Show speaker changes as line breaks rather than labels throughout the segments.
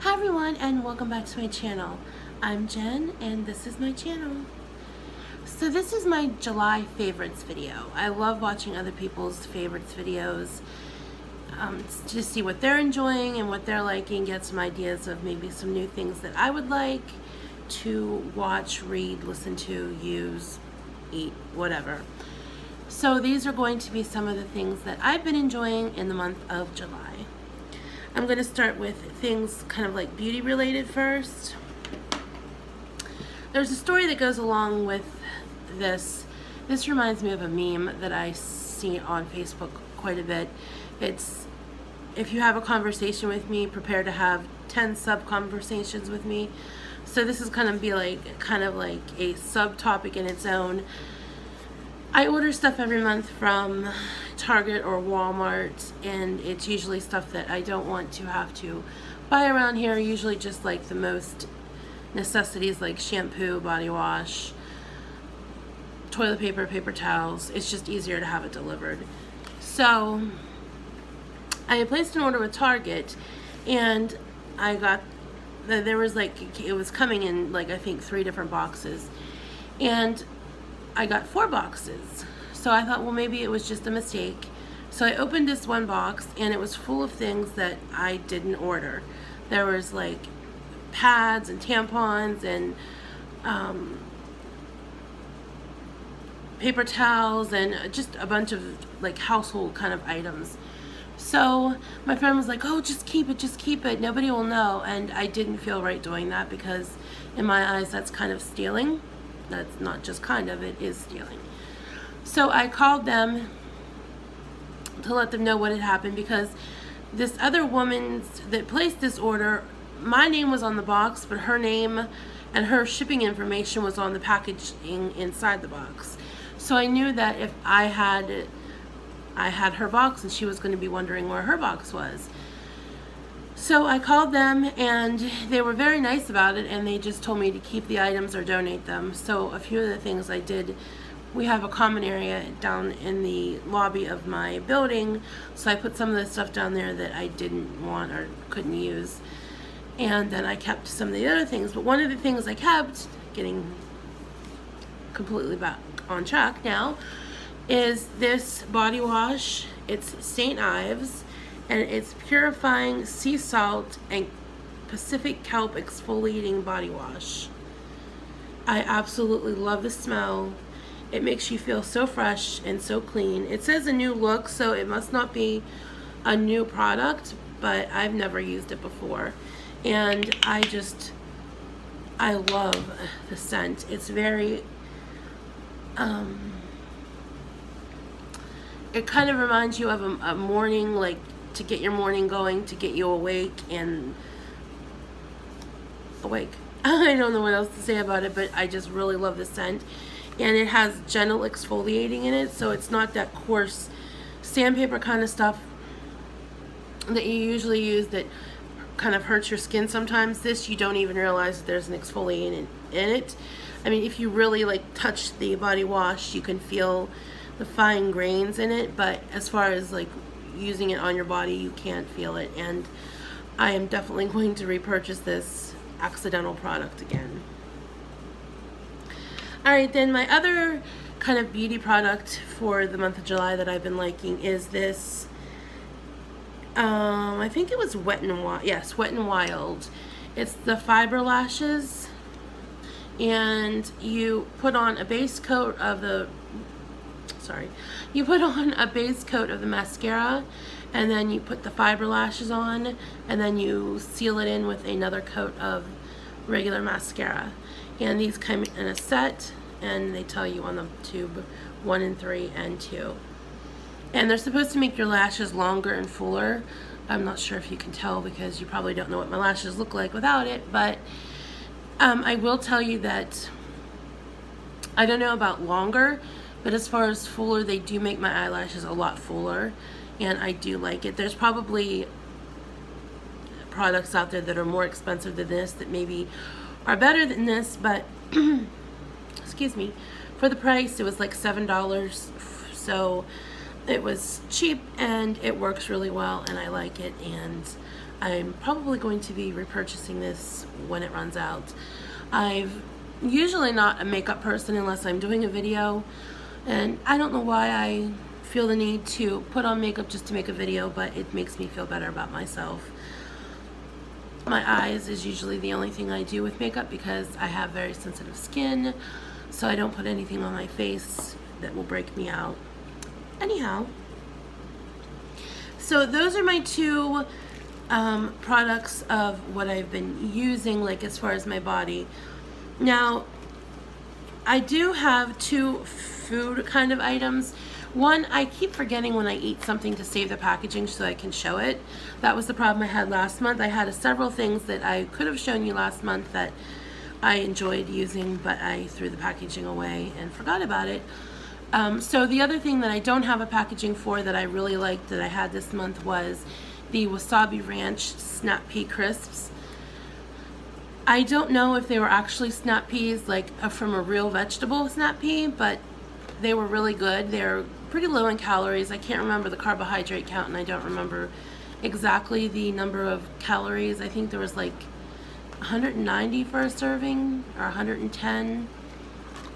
Hi everyone, and welcome back to my channel. I'm Jen and this is my channel. So this is my July favorites video. I love watching other people's favorites videos to see what they're enjoying and what they're liking, get some ideas of maybe some new things that I would like to watch, read, listen to, use, eat, whatever. So these are going to be some of the things that I've been enjoying in the month of July. I'm going to start with things kind of like beauty related first. There's a story that goes along with this. This reminds me of a meme that I see on Facebook quite a bit. It's, if you have a conversation with me, prepare to have 10 sub-conversations with me. So this is going to be like kind of like a subtopic in its own. I order stuff every month from Target or Walmart, and it's usually stuff that I don't want to have to buy around here, usually just like the most necessities like shampoo, body wash, toilet paper, paper towels. It's just easier to have it delivered. So I had placed an order with Target, and I got, there was like, it was coming in like I think 3 different boxes, and I got 4 boxes. So I thought, well, maybe it was just a mistake. So I opened this one box and it was full of things that I didn't order. There was like pads and tampons and paper towels and just a bunch of like household kind of items. So my friend was like, oh, just keep it, nobody will know. And I didn't feel right doing that because in my eyes that's kind of stealing. That's not just kind of, it is stealing. So I called them to let them know what had happened, because this other woman that placed this order, my name was on the box, but her name and her shipping information was on the packaging inside the box. So I knew that if I had her box, and she was going to be wondering where her box was. So I called them and they were very nice about it, and they just told me to keep the items or donate them. So a few of the things I did, we have a common area down in the lobby of my building, so I put some of the stuff down there that I didn't want or couldn't use. And then I kept some of the other things, but one of the things I kept, getting completely back on track now, is this body wash. It's St. Ives. And it's purifying sea salt and Pacific kelp exfoliating body wash. I absolutely love the smell. It makes you feel so fresh and so clean. It says a new look, so it must not be a new product, but I've never used it before. And I love the scent. It's very, it kind of reminds you of a morning, like, to get your morning going, to get you awake. I don't know what else to say about it, but I just really love the scent. And it has gentle exfoliating in it, so it's not that coarse sandpaper kind of stuff that you usually use that kind of hurts your skin sometimes. This, you don't even realize that there's an exfoliant in it. I mean, if you really like touch the body wash, you can feel the fine grains in it, but as far as like using it on your body, you can't feel it. And I am definitely going to repurchase this accidental product again. Alright, then my other kind of beauty product for the month of July that I've been liking is this, I think it was Wet n Wild. Yes, Wet n Wild. It's the fiber lashes, and you put on a base coat of the mascara, and then you put the fiber lashes on, and then you seal it in with another coat of regular mascara. And these come in a set, and they tell you on the tube 1 and 3 and 2. And they're supposed to make your lashes longer and fuller. I'm not sure if you can tell because you probably don't know what my lashes look like without it, but I will tell you that I don't know about longer, but as far as fuller, they do make my eyelashes a lot fuller, and I do like it. There's probably products out there that are more expensive than this that maybe are better than this, but excuse me, for the price, it was like $7, so it was cheap and it works really well, and I like it, and I'm probably going to be repurchasing this when it runs out. I've usually not a makeup person unless I'm doing a video, and I don't know why I feel the need to put on makeup just to make a video, but it makes me feel better about myself. My eyes is usually the only thing I do with makeup because I have very sensitive skin, so I don't put anything on my face that will break me out. Anyhow, so those are my two products of what I've been using, like as far as my body. Now, I do have two food kind of items. One, I keep forgetting when I eat something to save the packaging so I can show it. That was the problem I had last month. I had several things that I could have shown you last month that I enjoyed using, but I threw the packaging away and forgot about it. So the other thing that I don't have a packaging for that I really liked that I had this month was the Wasabi Ranch Snap Pea Crisps. I don't know if they were actually snap peas, like from a real vegetable snap pea, but they were really good. They're pretty low in calories. I can't remember the carbohydrate count, and I don't remember exactly the number of calories. I think there was like 190 for a serving, or 110.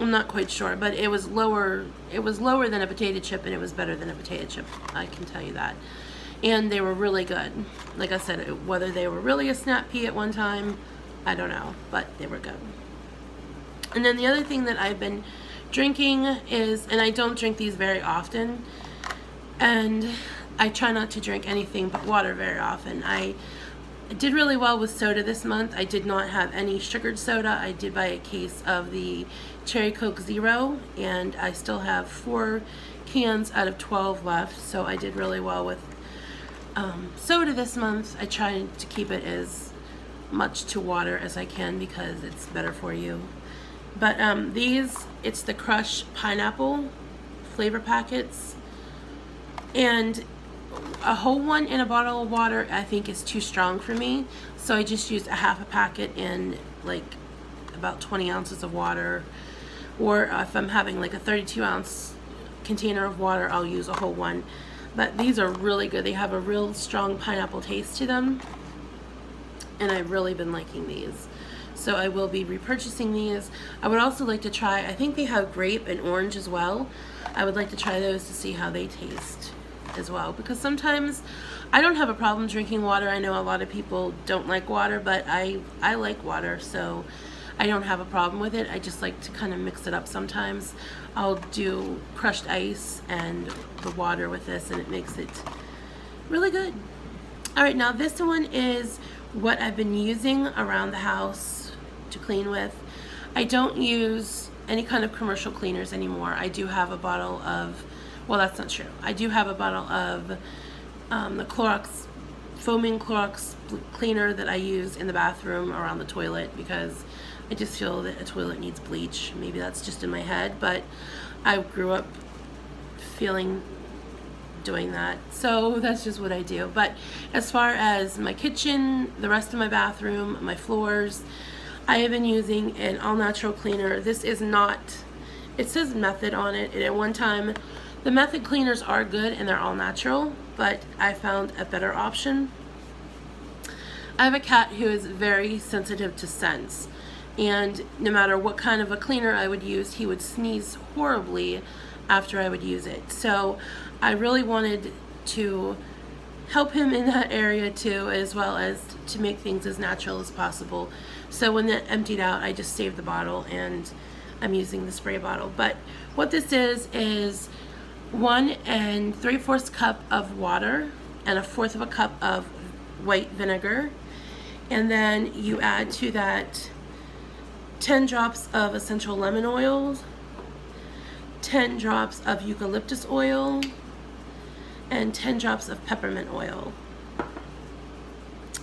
I'm not quite sure, but it was lower. It was lower than a potato chip, and it was better than a potato chip, I can tell you that. And they were really good. Like I said, whether they were really a snap pea at one time, I don't know, but they were good. And then the other thing that I've been drinking is, and I don't drink these very often, and I try not to drink anything but water very often. I did really well with soda this month. I did not have any sugared soda. I did buy a case of the Cherry Coke Zero, and I still have 4 cans out of 12 left, so I did really well with soda this month. I try to keep it as much to water as I can because it's better for you. But these, it's the Crush Pineapple flavor packets, and a whole one in a bottle of water I think is too strong for me, so I just used a half a packet in like about 20 ounces of water, or if I'm having like a 32-ounce container of water, I'll use a whole one. But these are really good. They have a real strong pineapple taste to them, and I've really been liking these. So I will be repurchasing these. I would also like to try, I think they have grape and orange as well. I would like to try those to see how they taste as well, because sometimes I don't have a problem drinking water. I know a lot of people don't like water, but I like water, so I don't have a problem with it. I just like to kind of mix it up sometimes. I'll do crushed ice and the water with this, and it makes it really good. All right, now this one is what I've been using around the house to clean with. I don't use any kind of commercial cleaners anymore. I do have a bottle of, well, that's not true. I do have a bottle of the Clorox, foaming Clorox cleaner that I use in the bathroom around the toilet because I just feel that a toilet needs bleach. Maybe that's just in my head, but I grew up doing that, so that's just what I do. But as far as my kitchen, the rest of my bathroom, my floors, I have been using an all-natural cleaner. This is not, it says Method on it, and at one time the Method cleaners are good and they're all natural, but I found a better option. I have a cat who is very sensitive to scents, and no matter what kind of a cleaner I would use, he would sneeze horribly after I would use it. So I really wanted to help him in that area too, as well as to make things as natural as possible. So when that emptied out, I just saved the bottle and I'm using the spray bottle. But what this is 1 3/4 cup of water and 1/4 cup of white vinegar, and then you add to that 10 drops of essential lemon oil, 10 drops of eucalyptus oil, and 10 drops of peppermint oil.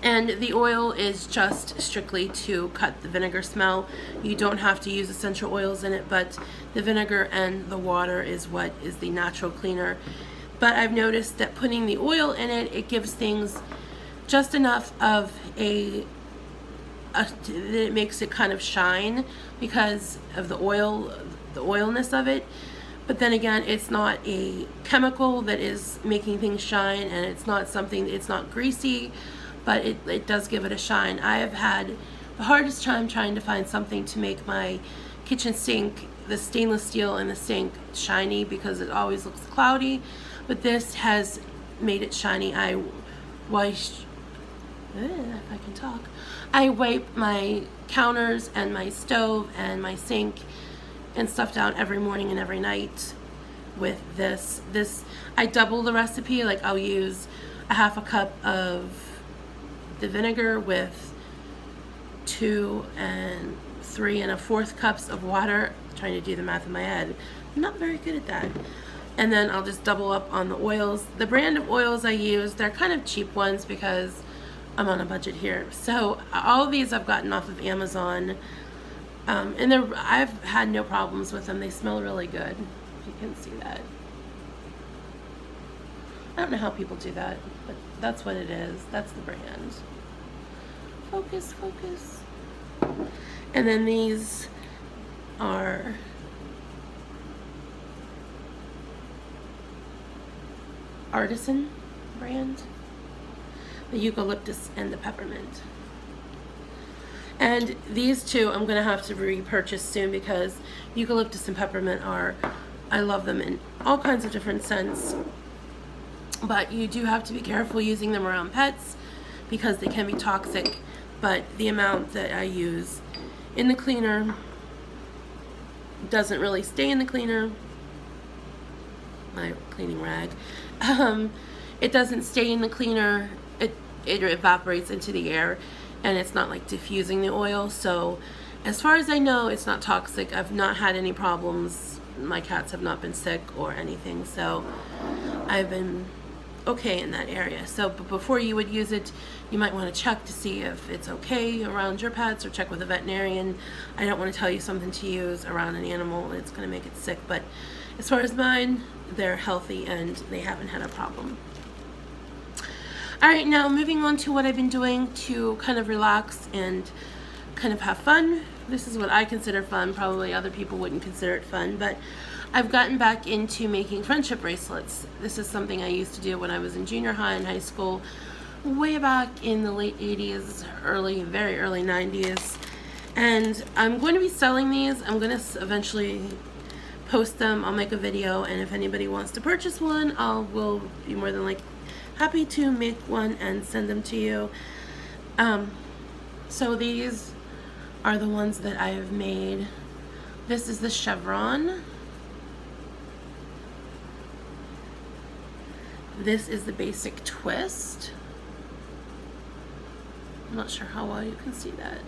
And the oil is just strictly to cut the vinegar smell. You don't have to use essential oils in it, but the vinegar and the water is what is the natural cleaner. But I've noticed that putting the oil in it, it gives things just enough of it makes it kind of shine because of the oilness of it. But then again, it's not a chemical that is making things shine, and it's not something, it's not greasy, but it does give it a shine. I have had the hardest time trying to find something to make my kitchen sink, the stainless steel in the sink, shiny, because it always looks cloudy, but this has made it shiny. I wipe my counters and my stove and my sink and stuff down every morning and every night with this. I double the recipe. Like, I'll use a half a cup of the vinegar with 2 and 3 1/4 cups of water. I'm trying to do the math in my head. I'm not very good at that. And then I'll just double up on the oils. The brand of oils I use, they're kind of cheap ones because I'm on a budget here. So all of these I've gotten off of Amazon, and I've had no problems with them. They smell really good. If you can see that. I don't know how people do that, but that's what it is. That's the brand. Focus, focus. And then these are Artisan brand, the eucalyptus and the peppermint. And these two I'm gonna have to repurchase soon, because eucalyptus and peppermint I love them in all kinds of different scents, but you do have to be careful using them around pets because they can be toxic. But the amount that I use in the cleaner doesn't really stay in the cleaner. My cleaning rag. It doesn't stay in the cleaner. It evaporates into the air, and it's not like diffusing the oil. So as far as I know, it's not toxic. I've not had any problems. My cats have not been sick or anything, so I've been okay in that area. So but before you would use it, you might want to check to see if it's okay around your pets, or check with a veterinarian. I don't want to tell you something to use around an animal. It's going to make it sick. But as far as mine, they're healthy and they haven't had a problem. Alright, now moving on to what I've been doing to kind of relax and kind of have fun. This is what I consider fun. Probably other people wouldn't consider it fun, but I've gotten back into making friendship bracelets. This is something I used to do when I was in junior high and high school, way back in the late 80s, very early 90s. And I'm going to be selling these. I'm going to eventually post them. I'll make a video, and if anybody wants to purchase one, will be more than happy to make one and send them to you. So these are the ones that I have made. This is the chevron. This is the basic twist. I'm not sure how well you can see that.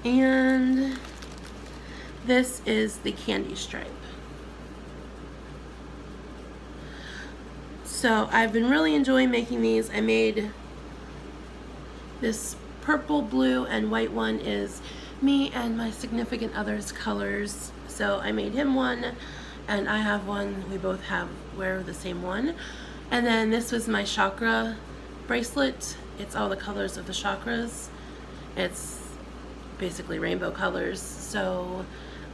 And this is the candy stripe. So I've been really enjoying making these. I made this purple, blue, and white one is me and my significant other's colors. So I made him one, and I have one. We both wear the same one. And then this was my chakra bracelet. It's all the colors of the chakras. It's basically rainbow colors. So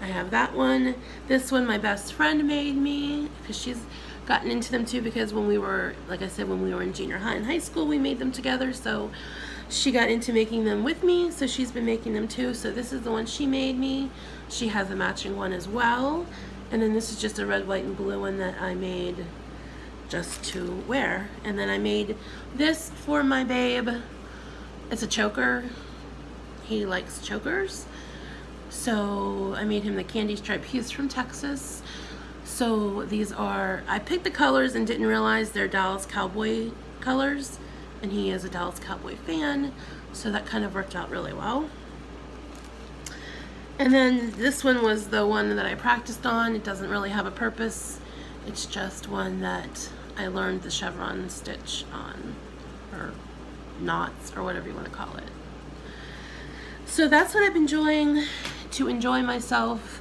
I have that one. This one my best friend made me, because she's gotten into them too, because when we were, like I said, when we were in junior high and high school, we made them together. So she got into making them with me, so she's been making them too. So this is the one she made me. She has a matching one as well. And then this is just a red, white, and blue one that I made just to wear. And then I made this for my babe. It's a choker. He likes chokers. So I made him the candy stripe. He's from Texas. So these are, I picked the colors and didn't realize they're Dallas Cowboy colors. And he is a Dallas Cowboy fan. So that kind of worked out really well. And then this one was the one that I practiced on. It doesn't really have a purpose. It's just one that I learned the chevron stitch on, or knots, or whatever you want to call it. So that's what I've been doing to enjoy myself.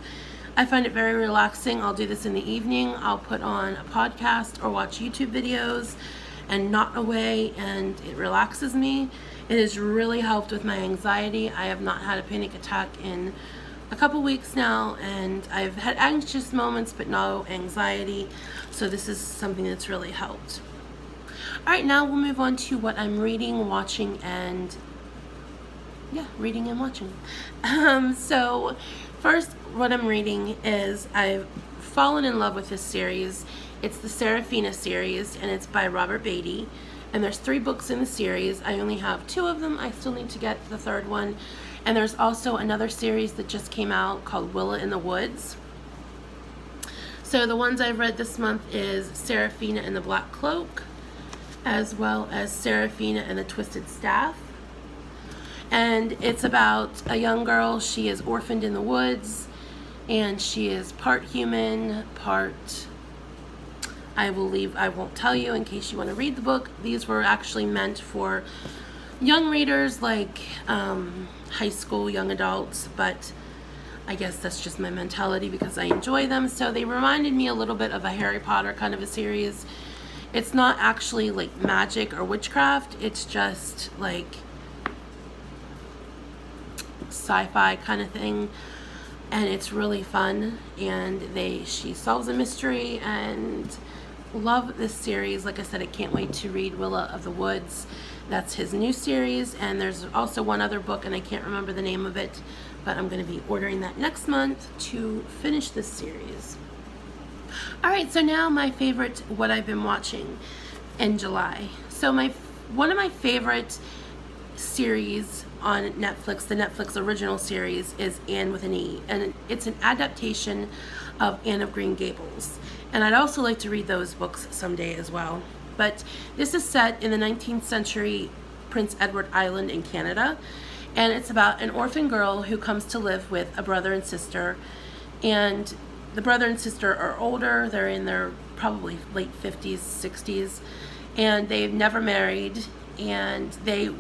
I find it very relaxing. I'll do this in the evening. I'll put on a podcast or watch YouTube videos and knot away, and it relaxes me. It has really helped with my anxiety. I have not had a panic attack in a couple weeks now, and I've had anxious moments but no anxiety, so this is something that's really helped. All right, now we'll move on to what I'm reading, watching, and reading and watching. So first, what I'm reading is I've fallen in love with this series. It's the Serafina series, and it's by Robert Beatty. And there's 3 books in the series. I only have 2 of them. I still need to get the 3rd one. And there's also another series that just came out called Willa in the Woods. So the ones I've read this month is Serafina and the Black Cloak, as well as Serafina and the Twisted Staff. And it's about a young girl. She is orphaned in the woods, and she is part human, part... I won't tell you in case you want to read the book. These were actually meant for young readers, like high school, young adults, but I guess that's just my mentality because I enjoy them. So they reminded me a little bit of a Harry Potter kind of a series. It's not actually like magic or witchcraft. It's just like sci-fi kind of thing, and it's really fun. And she solves a mystery, and love this series. Like I said, I can't wait to read Willa of the Woods. That's his new series. And there's also one other book, and I can't remember the name of it, but I'm going to be ordering that next month to finish this series. All right, so now my favorite, what I've been watching in July. So one of my favorite series on Netflix, the Netflix original series, is Anne with an E, and it's an adaptation of Anne of Green Gables. And I'd also like to read those books someday as well. But this is set in the 19th century Prince Edward Island in Canada, and it's about an orphan girl who comes to live with a brother and sister. And the brother and sister are older. They're in their probably late 50s, 60s, and they've never married, and they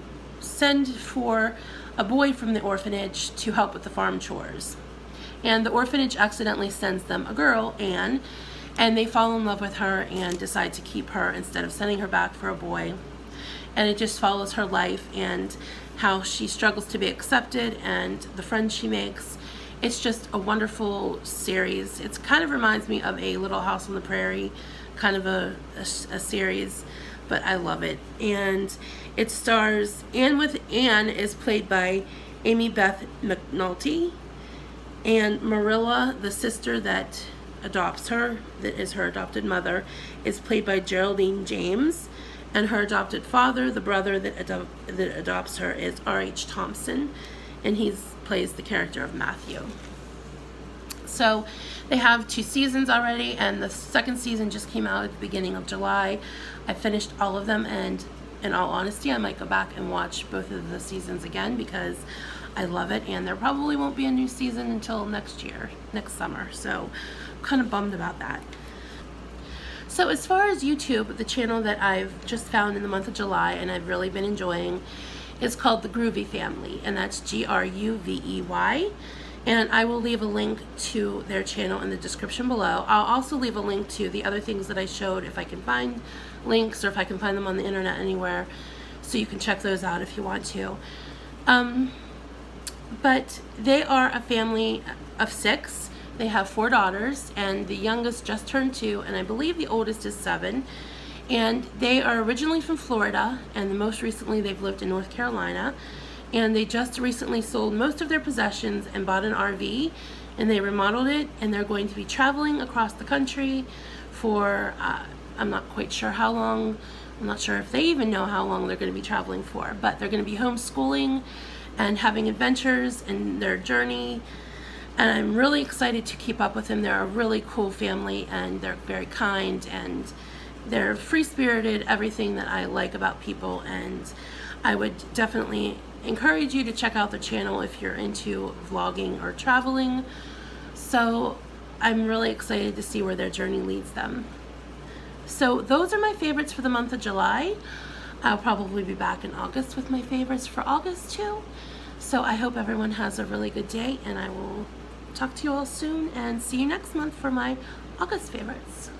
send for a boy from the orphanage to help with the farm chores. And the orphanage accidentally sends them a girl, Anne, and they fall in love with her and decide to keep her instead of sending her back for a boy. And it just follows her life and how she struggles to be accepted and the friends she makes. It's just a wonderful series. It kind of reminds me of a Little House on the Prairie kind of a series, but I love it. And it stars, Anne with Anne is played by Amy Beth McNulty, and Marilla, the sister that adopts her, that is her adopted mother, is played by Geraldine James, and her adopted father, the brother that adopts her, is R.H. Thompson, and he plays the character of Matthew. So they have 2 seasons already, and the 2nd season just came out at the beginning of July. I finished all of them, and in all honesty, I might go back and watch both of the seasons again because I love it, and there probably won't be a new season until next summer. So I'm kind of bummed about that. So as far as YouTube, the channel that I've just found in the month of July and I've really been enjoying is called The Groovy Family, and that's Gruvey. And I will leave a link to their channel in the description below. I'll also leave a link to the other things that I showed if I can find links or if I can find them on the internet anywhere, so you can check those out if you want to. But they are a family of 6. They have 4 daughters, and the youngest just turned 2, and I believe the oldest is 7. And they are originally from Florida, and most recently they've lived in North Carolina. And they just recently sold most of their possessions and bought an RV, and they remodeled it, and they're going to be traveling across the country for, I'm not quite sure how long. I'm not sure if they even know how long they're going to be traveling for, but they're going to be homeschooling and having adventures in their journey. And I'm really excited to keep up with them. They're a really cool family, and they're very kind, and they're free-spirited, everything that I like about people. And I would definitely encourage you to check out the channel if you're into vlogging or traveling. So I'm really excited to see where their journey leads them. So those are my favorites for the month of July. I'll probably be back in August with my favorites for August too. So I hope everyone has a really good day, and I will talk to you all soon and see you next month for my August favorites.